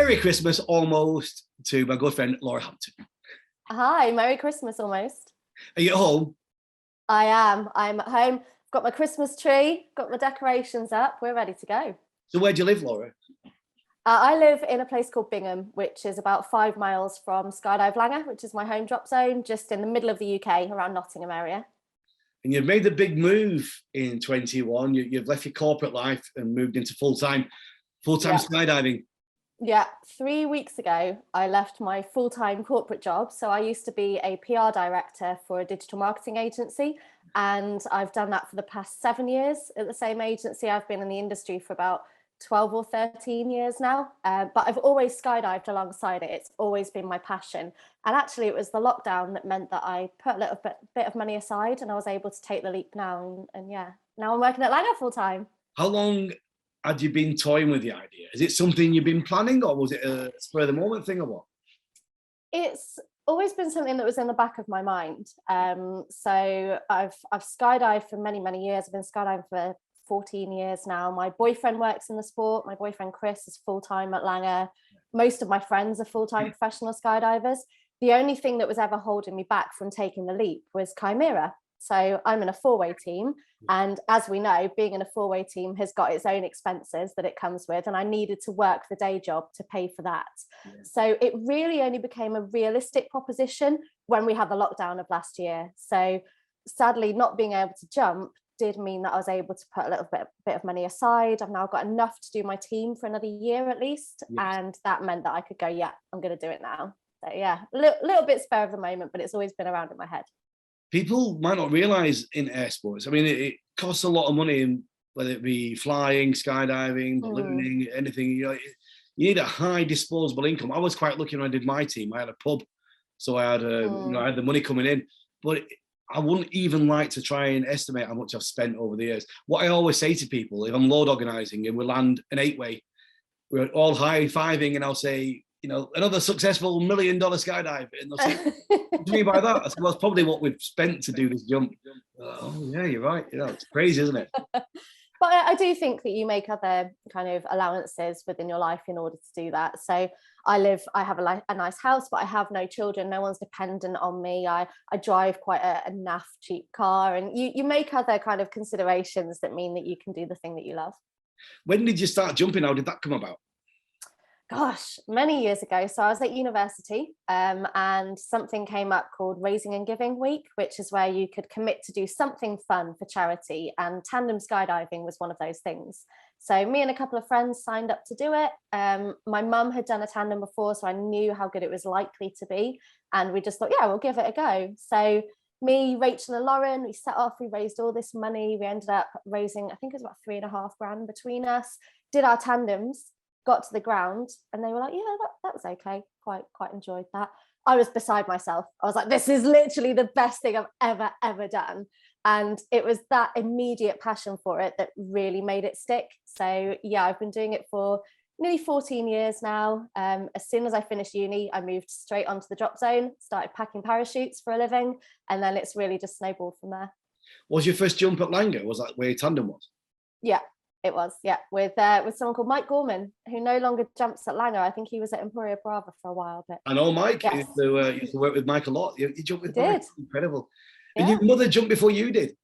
Merry Christmas almost to my good friend Laura Hampton. Hi, Merry Christmas almost. Are you at home? I am. I'm at home. I've got my Christmas tree, got my decorations up. We're ready to go. So where do you live, Laura? I live in a place called Bingham, which is about 5 miles from Skydive Langer, which is my home drop zone, just in the middle of the UK, around Nottingham area. And you've made the big move in 21. You've left your corporate life and moved into full-time skydiving. Yeah, 3 weeks ago, I left my full-time corporate job. So I used to be a PR director for a digital marketing agency, and I've done that for the past 7 years at the same agency. I've been in the industry for about 12 or 13 years now, but I've always skydived alongside it. It's always been my passion. And actually, it was the lockdown that meant that I put a little bit of money aside, and I was able to take the leap now. And yeah, now I'm working at Langer full-time. How long had you been toying with the idea? Is it something you've been planning, or was it a spur of the moment thing, or what? It's always been something that was in the back of my mind. So I've skydived for many years. I've been skydiving for 14 years now. My boyfriend works in the sport. My boyfriend Chris is full-time at Langer. Most of my friends are full-time professional skydivers. The only thing that was ever holding me back from taking the leap was Chimera. So I'm in a 4-way team, and as we know, being in a 4-way team has got its own expenses that it comes with, and I needed to work the day job to pay for that. So it really only became a realistic proposition when we had the lockdown of last year. So sadly, not being able to jump did mean that I was able to put a little bit of money aside. I've now got enough to do my team for another year at least, and that meant that I could go, yeah, I'm going to do it now. So yeah, a little bit spare of the moment, but it's always been around in my head. People might not realize in air sports, I mean, it costs a lot of money, in whether it be flying, skydiving, ballooning, anything. You need a high disposable income. I was quite lucky when I did my team. I had a pub, so I had I had the money coming in, but I wouldn't even like to try and estimate how much I've spent over the years. What I always say to people, if I'm load organizing and we land an 8-way, we're all high-fiving, and I'll say, another successful $1 million skydive. And they'll say, what do you mean by that? I said, well, it's probably what we've spent to do this jump. Oh, yeah, you're right. It's crazy, isn't it? But I do think that you make other kind of allowances within your life in order to do that. So I have a nice house, but I have no children. No one's dependent on me. I drive quite a naff cheap car, and you make other kind of considerations that mean that you can do the thing that you love. When did you start jumping? How did that come about? Gosh, many years ago. So I was at university, and something came up called Raising and Giving Week, which is where you could commit to do something fun for charity, and tandem skydiving was one of those things. So me and a couple of friends signed up to do it. My mum had done a tandem before, so I knew how good it was likely to be, and we just thought, yeah, we'll give it a go. So me, Rachel and Lauren, we set off, we raised all this money. We ended up raising, I think it was about 3.5 grand between us, did our tandems, got to the ground, and they were like, yeah, that was okay. Quite enjoyed that. I was beside myself. I was like, this is literally the best thing I've ever done. And it was that immediate passion for it that really made it stick. So yeah, I've been doing it for nearly 14 years now. As soon as I finished uni, I moved straight onto the drop zone, started packing parachutes for a living, and then it's really just snowballed from there. Was your first jump at Langer? Was that where your tandem was? Yeah. It was, yeah, with someone called Mike Gorman, who no longer jumps at Langer. I think he was at Emporia Brava for a while. But I know Mike. Yes. Used to work with Mike a lot. You jumped with Mike. Incredible. Yeah. And your mother jumped before you did?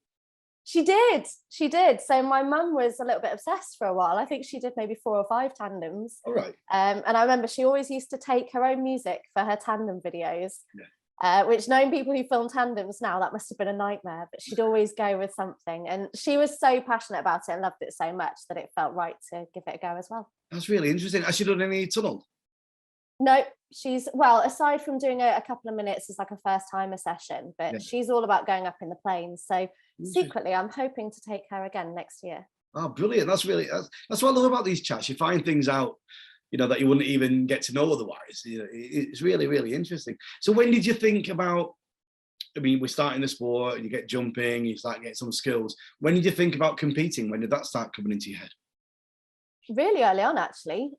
She did. So my mum was a little bit obsessed for a while. I think she did maybe 4 or 5 tandems. All right. And I remember she always used to take her own music for her tandem videos. Yeah. Which, knowing people who film tandems now, that must have been a nightmare, but she'd always go with something, and she was so passionate about it and loved it so much that it felt right to give it a go as well. That's really interesting. Has she done any tunnel? No, aside from doing a couple of minutes as like a first timer session, but she's all about going up in the planes. So secretly, I'm hoping to take her again next year. Oh, brilliant. That's what I love about these chats. You find things out, that you wouldn't even get to know otherwise. It's really, really interesting. So when did you think about, we're starting the sport, you get jumping, you start getting some skills. When did you think about competing? When did that start coming into your head? Really early on, actually,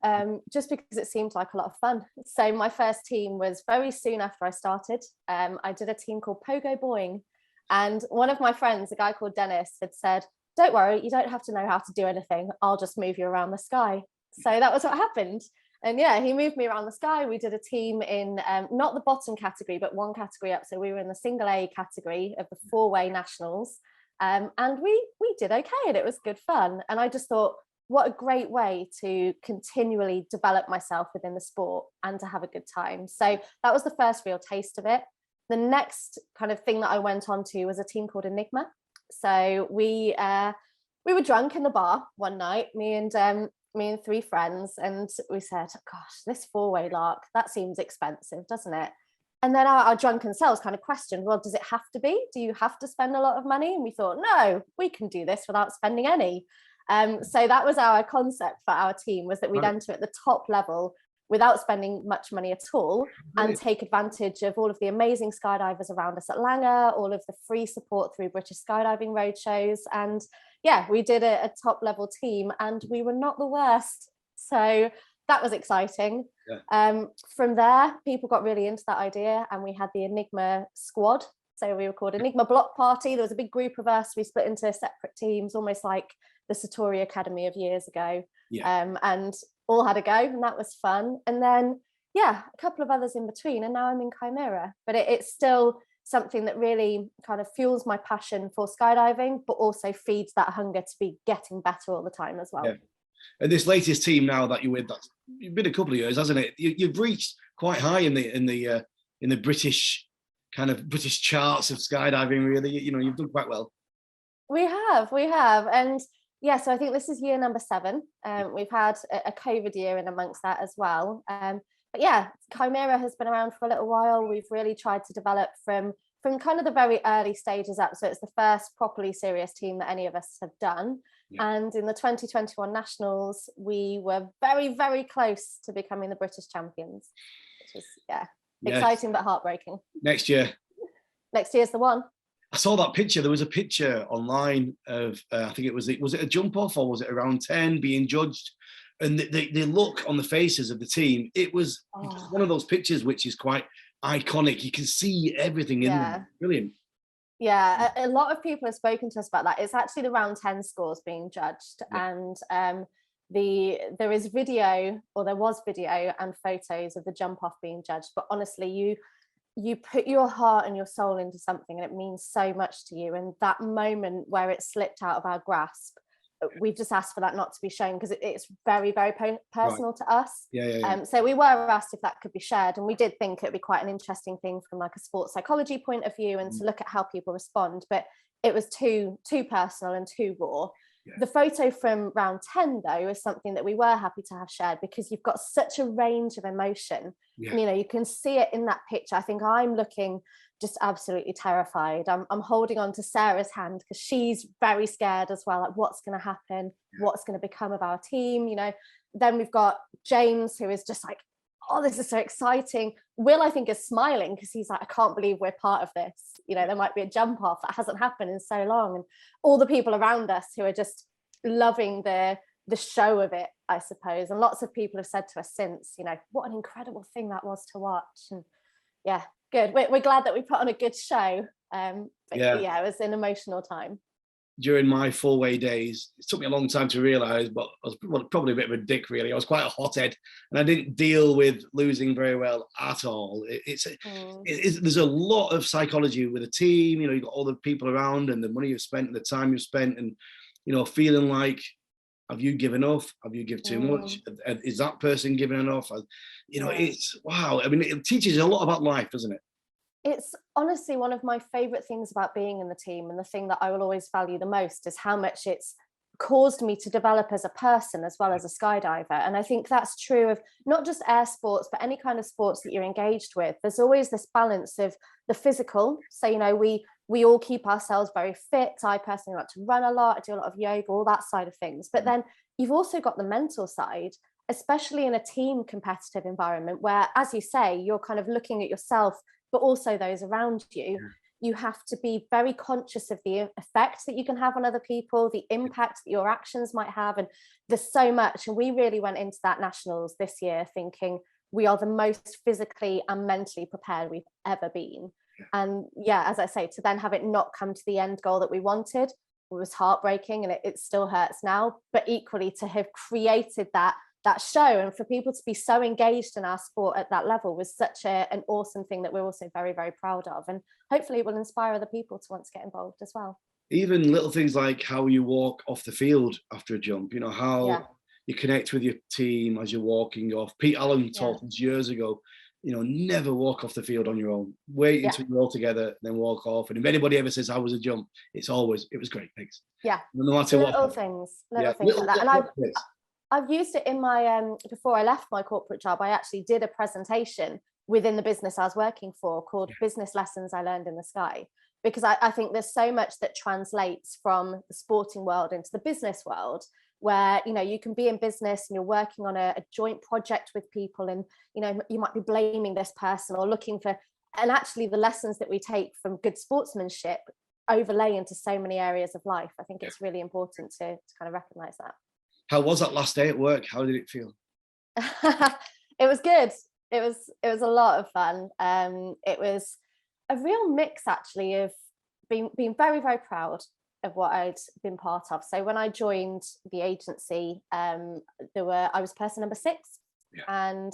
just because it seemed like a lot of fun. So my first team was very soon after I started. I did a team called Pogo Boing, and one of my friends, a guy called Dennis, had said, don't worry, you don't have to know how to do anything. I'll just move you around the sky. So that was what happened. And yeah, he moved me around the sky. We did a team in not the bottom category, but one category up. So we were in the single A category of the 4-way nationals. And we did okay, and it was good fun. And I just thought, what a great way to continually develop myself within the sport and to have a good time. So that was the first real taste of it. The next kind of thing that I went on to was a team called Enigma. So we were drunk in the bar one night, me and 3 friends, and we said, gosh, this 4-way lark, that seems expensive, doesn't it? And then our drunken selves kind of questioned, well, does it have to be? Do you have to spend a lot of money? And we thought, no, we can do this without spending any. So that was our concept for our team, was that we'd enter at the top level without spending much money at all, and take advantage of all of the amazing skydivers around us at Langer, all of the free support through British skydiving roadshows. And yeah, we did a top level team, and we were not the worst. So that was exciting. Yeah. From there, people got really into that idea, and we had the Enigma squad. So we were called Enigma Block Party. There was a big group of us. We split into separate teams, almost like the Satori Academy of years ago. Yeah. And all had a go, and that was fun. And then, yeah, a couple of others in between, and now I'm in Chimera. But it's still something that really kind of fuels my passion for skydiving, but also feeds that hunger to be getting better all the time as well. Yeah. And this latest team now that you're with, that's been a couple of years, hasn't it? You've reached quite high in the British charts of skydiving. Really, you've done quite well. We have, and yeah. So I think this is year number 7. We've had a COVID year in amongst that as well. But yeah, Chimera has been around for a little while. We've really tried to develop from kind of the very early stages up. So it's the first properly serious team that any of us have done. Yeah. And in the 2021 Nationals, we were very, very close to becoming the British champions, which was, exciting but heartbreaking. Next year. Next year's the one. I saw that picture. There was a picture online of, I think was it a jump off, or was it around 10 being judged? And the look on the faces of the team, it was one of those pictures which is quite iconic. You can see everything in them. Brilliant. Yeah, a lot of people have spoken to us about that. It's actually the round 10 scores being judged. Yeah. And there was video and photos of the jump off being judged. But honestly, you put your heart and your soul into something, and it means so much to you. And that moment where it slipped out of our grasp, we've just asked for that not to be shown, because it's very, very personal to us. Yeah. So we were asked if that could be shared, and we did think it'd be quite an interesting thing from like a sports psychology point of view, and to look at how people respond. But it was too personal and too raw. Yeah. The photo from round 10 though is something that we were happy to have shared, because you've got such a range of emotion. Yeah. And, you can see it in that picture. I think I'm looking just absolutely terrified. I'm holding on to Sarah's hand, because she's very scared as well, like what's going to happen, what's going to become of our team. Then we've got James, who is just like, oh, this is so exciting. Will, I think, is smiling, because he's like, I can't believe we're part of this. There might be a jump off that hasn't happened in so long. And all the people around us who are just loving the show of it, I suppose. And lots of people have said to us since, what an incredible thing that was to watch. And yeah, good. We're glad that we put on a good show. But yeah, it was an emotional time. During my 4-way days, it took me a long time to realize, but I was probably a bit of a dick, really. I was quite a hothead, and I didn't deal with losing very well at all. There's a lot of psychology with a team. You've got all the people around, and the money you've spent, and the time you've spent, and feeling like, have you given enough? Have you given too much? Is that person giving enough? It's wow. I mean, it teaches you a lot about life, doesn't it? It's honestly one of my favorite things about being in the team, and the thing that I will always value the most is how much it's caused me to develop as a person as well as a skydiver. And I think that's true of not just air sports, but any kind of sports that you're engaged with. There's always this balance of the physical. So, we all keep ourselves very fit. I personally like to run a lot. I do a lot of yoga, all that side of things. But then you've also got the mental side, especially in a team competitive environment where, as you say, you're kind of looking at yourself, but also those around you. Yeah. You have to be very conscious of the effects that you can have on other people, the impact that your actions might have. And there's so much. And we really went into that Nationals this year thinking we are the most physically and mentally prepared we've ever been. Yeah. And yeah, as I say, to then have it not come to the end goal that we wanted was heartbreaking, and it still hurts now. But equally, to have created that that show, and for people to be so engaged in our sport at that level was such an awesome thing that we're also very, very proud of, and hopefully it will inspire other people to want to get involved as well. Even little things like how you walk off the field after a jump, you know, how you connect with your team as you're walking off. Pete Allen taught us years ago, you know, never walk off the field on your own. Wait until you're all together, then walk off. And if anybody ever says, "How was a jump?" it's always, "It was great, thanks." Yeah. No matter little what. things like that. And I've used it in my, before I left my corporate job, I actually did a presentation within the business I was working for called Business Lessons I Learned in the Sky. Because I think there's so much that translates from the sporting world into the business world, where, you know, you can be in business and you're working on a joint project with people, and, you know, you might be blaming this person or looking for, and actually the lessons that we take from good sportsmanship overlay into so many areas of life. I think it's really important to kind of recognize that. How was that last day at work? How did it feel? It was good. It was a lot of fun. It was a real mix, actually, of being very, very proud of what I'd been part of. So when I joined the agency, I was person number 6, and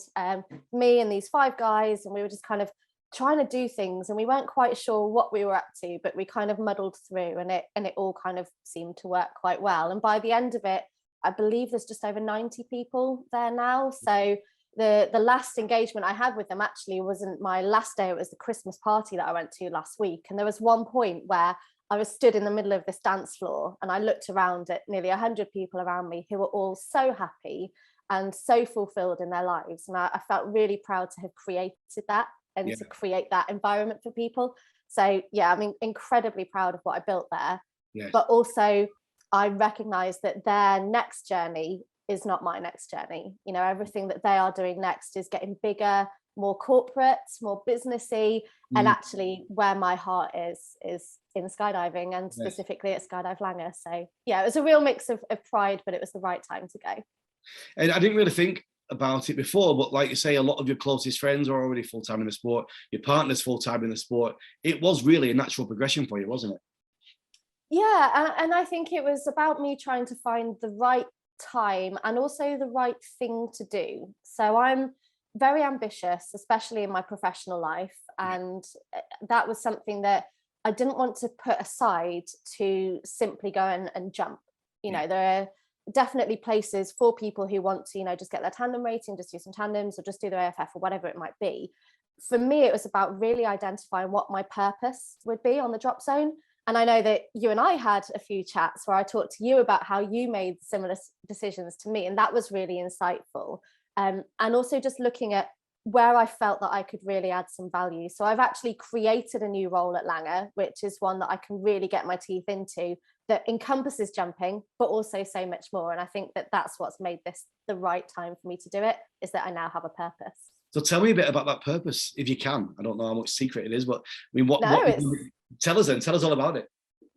me and these 5 guys, and we were just kind of trying to do things, and we weren't quite sure what we were up to, but we kind of muddled through, and it all kind of seemed to work quite well. And by the end of it, I believe there's just over 90 people there now. So the last engagement I had with them actually wasn't my last day, it was the Christmas party that I went to last week. And there was one point where I was stood in the middle of this dance floor, and I looked around at nearly 100 people around me who were all so happy and so fulfilled in their lives. And I felt really proud to have created that and to create that environment for people. So yeah, I'm incredibly proud of what I built there. But also I recognize that their next journey is not my next journey. You know, everything that they are doing next is getting bigger, more corporate, more businessy, and actually where my heart is in skydiving, and specifically at Skydive Langer. So yeah, it was a real mix of pride, but it was the right time to go. And I didn't really think about it before, but like you say, a lot of your closest friends are already full-time in the sport, your partner's full-time in the sport. It was really a natural progression for you, wasn't it? Yeah, and I think it was about me trying to find the right time and also the right thing to do. So I'm very ambitious, especially in my professional life, and that was something that I didn't want to put aside to simply go and jump. You know, there are definitely places for people who want to, you know, just get their tandem rating, just do some tandems or just do their AFF or whatever it might be. For me, it was about really identifying what my purpose would be on the drop zone. And I know that you and I had a few chats where I talked to you about how you made similar decisions to me, and that was really insightful. And also just looking at where I felt that I could really add some value. So I've actually created a new role at Langer, which is one that I can really get my teeth into, that encompasses jumping, but also so much more. And I think that that's what's made this the right time for me to do it, is that I now have a purpose. So tell me a bit about that purpose, if you can. I don't know how much secret it is, but I mean, tell us all about it.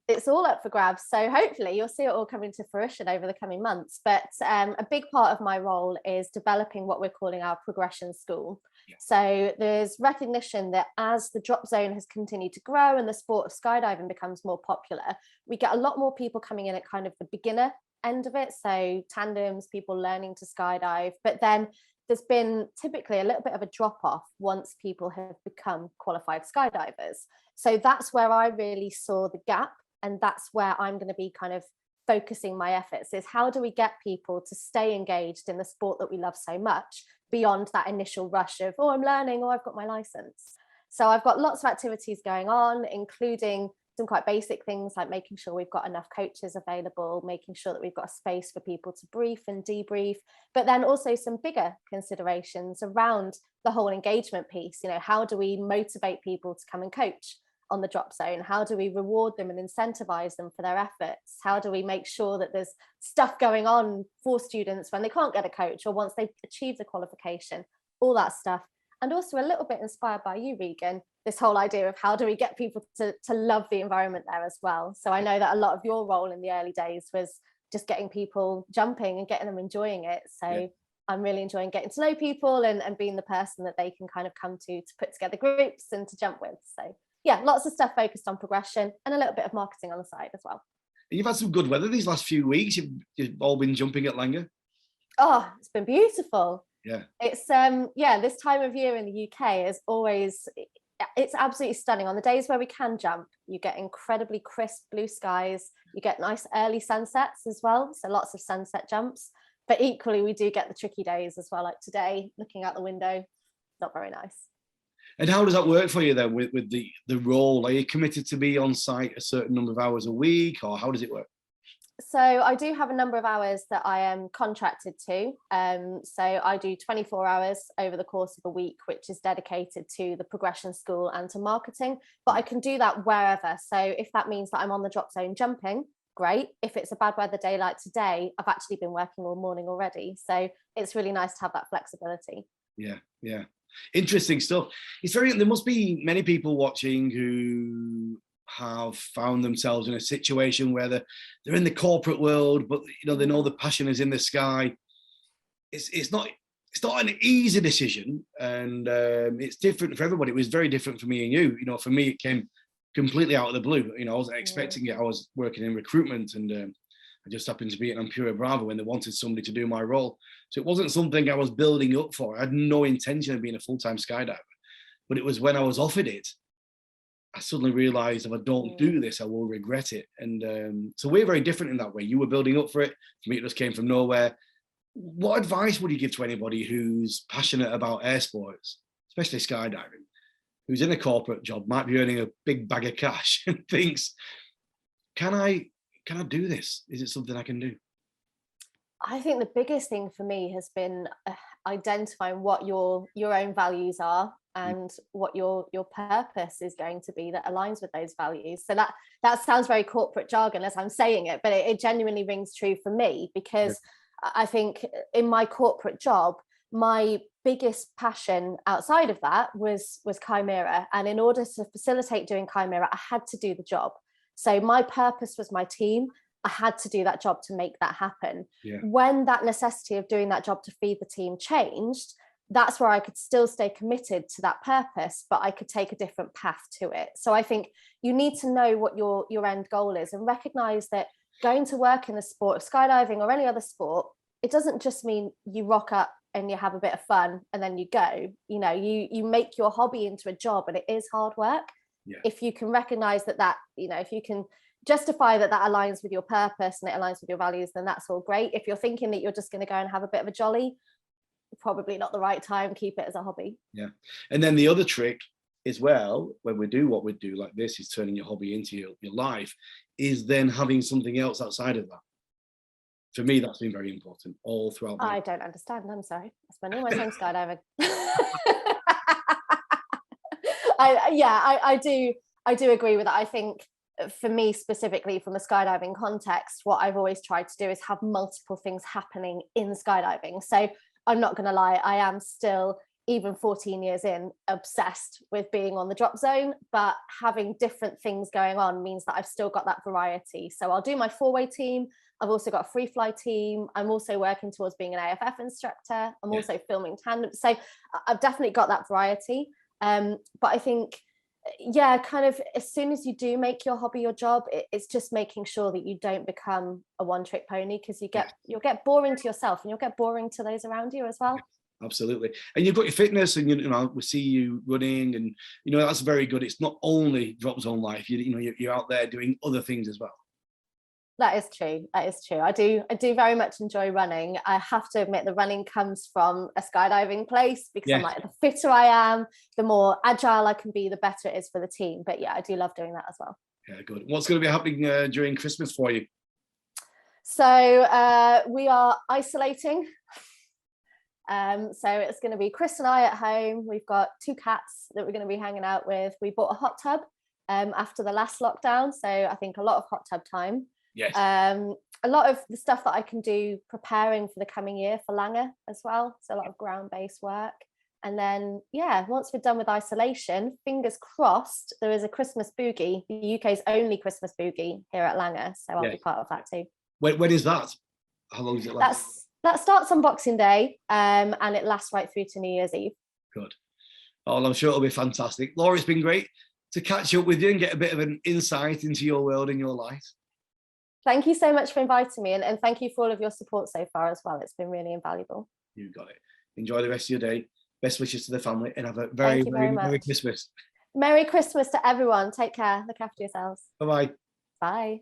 It's all up for grabs. So hopefully you'll see it all coming to fruition over the coming months. But a big part of my role is developing what we're calling our progression school. So there's recognition that as the drop zone has continued to grow and the sport of skydiving becomes more popular, we get a lot more people coming in at kind of the beginner end of it. So tandems, people learning to skydive, but then there's been typically a little bit of a drop off once people have become qualified skydivers. So that's where I really saw the gap. And that's where I'm going to be kind of focusing my efforts, is how do we get people to stay engaged in the sport that we love so much beyond that initial rush of, oh, I'm learning, or I've got my license. So I've got lots of activities going on, including some quite basic things like making sure we've got enough coaches available, making sure that we've got a space for people to brief and debrief, but then also some bigger considerations around the whole engagement piece. You know, how do we motivate people to come and coach on the drop zone? How do we reward them and incentivize them for their efforts? How do we make sure that there's stuff going on for students when they can't get a coach or once they've achieved the qualification, all that stuff. And also a little bit inspired by you, Regan, this whole idea of how do we get people to love the environment there as well. So I know that a lot of your role in the early days was just getting people jumping and getting them enjoying it. So I'm really enjoying getting to know people and being the person that they can kind of come to put together groups and to jump with. So yeah, lots of stuff focused on progression and a little bit of marketing on the side as well. You've had some good weather these last few weeks. You've all been jumping at Langer. Oh, it's been beautiful. Yeah. It's yeah, this time of year in the UK is always, it's absolutely stunning. On the days where we can jump, you get incredibly crisp blue skies, you get nice early sunsets as well, so lots of sunset jumps. But equally we do get the tricky days as well, like today, looking out the window, not very nice. And how does that work for you then with the role? Are you committed to be on site a certain number of hours a week, or how does it work? So I do have a number of hours that I am contracted to. So I do 24 hours over the course of a week, which is dedicated to the progression school and to marketing. But I can do that wherever. So if that means that I'm on the drop zone jumping, great. If it's a bad weather day like today, I've actually been working all morning already. So it's really nice to have that flexibility. Yeah, yeah. Interesting stuff. It's very, there must be many people watching who have found themselves in a situation where they're in the corporate world, but they know the passion is in the sky. It's not an easy decision, and it's different for everybody. It was very different for me and you. For me, it came completely out of the blue. I wasn't expecting it. I was working in recruitment, and I just happened to be at Imperial Bravo when they wanted somebody to do my role. So it wasn't something I was building up for. I had no intention of being a full-time skydiver, but it was when I was offered it, I suddenly realized if I don't do this, I will regret it. And so we're very different in that way. You were building up for it. For me, it just came from nowhere. What advice would you give to anybody who's passionate about air sports, especially skydiving, who's in a corporate job, might be earning a big bag of cash and thinks, can I do this? Is it something I can do? I think the biggest thing for me has been identifying what your own values are and what your purpose is going to be that aligns with those values. So that sounds very corporate jargon as I'm saying it, but it genuinely rings true for me, because I think in my corporate job, my biggest passion outside of that was Chimera. And in order to facilitate doing Chimera, I had to do the job. So my purpose was my team. I had to do that job to make that happen. Yeah. When that necessity of doing that job to feed the team changed, that's where I could still stay committed to that purpose, but I could take a different path to it. So I think you need to know what your end goal is and recognize that going to work in the sport of skydiving or any other sport, it doesn't just mean you rock up and you have a bit of fun and then you go. You make your hobby into a job, and it is hard work. Yeah. If you can recognize that if you can justify that aligns with your purpose and it aligns with your values, then that's all great. If you're thinking that you're just going to go and have a bit of a jolly, probably not the right time. Keep it as a hobby. Yeah. And then the other trick as well, when we do what we do like this, is turning your hobby into your life, is then having something else outside of that. For me, that's been very important all throughout. I don't understand. I'm sorry. I spend all my time skydiving. I do agree with that. I think for me specifically, from a skydiving context, what I've always tried to do is have multiple things happening in skydiving. So I'm not going to lie, I am still, even 14 years in, obsessed with being on the drop zone, but having different things going on means that I've still got that variety. So I'll do my 4-way team. I've also got a free fly team. I'm also working towards being an AFF instructor. I'm also filming tandem. So I've definitely got that variety. But I think, kind of as soon as you do make your hobby your job, it's just making sure that you don't become a one-trick pony, because you'll get boring to yourself and you'll get boring to those around you as well. Absolutely. And you've got your fitness, and we see you running, and that's very good. It's not only drop zone life. You're out there doing other things as well. That is true. I do very much enjoy running. I have to admit, the running comes from a skydiving place, because I'm like, the fitter I am, the more agile I can be, the better it is for the team. But yeah, I do love doing that as well. Yeah, good. What's going to be happening during Christmas for you? So we are isolating. So it's going to be Chris and I at home. We've got 2 cats that we're going to be hanging out with. We bought a hot tub after the last lockdown. So I think a lot of hot tub time. Yes. A lot of the stuff that I can do preparing for the coming year for Lange as well. So a lot of ground-based work. And then, once we're done with isolation, fingers crossed, there is a Christmas boogie, the UK's only Christmas boogie here at Lange. So I'll be part of that too. When is that? How long does it last? That starts on Boxing Day, and it lasts right through to New Year's Eve. Good. Oh, I'm sure it'll be fantastic. Laura, it's been great to catch up with you and get a bit of an insight into your world and your life. Thank you so much for inviting me, and thank you for all of your support so far as well. It's been really invaluable. You got it. Enjoy the rest of your day. Best wishes to the family, and have a Thank you very Merry much. Christmas. Merry Christmas to everyone. Take care. Look after yourselves. Bye-bye. Bye.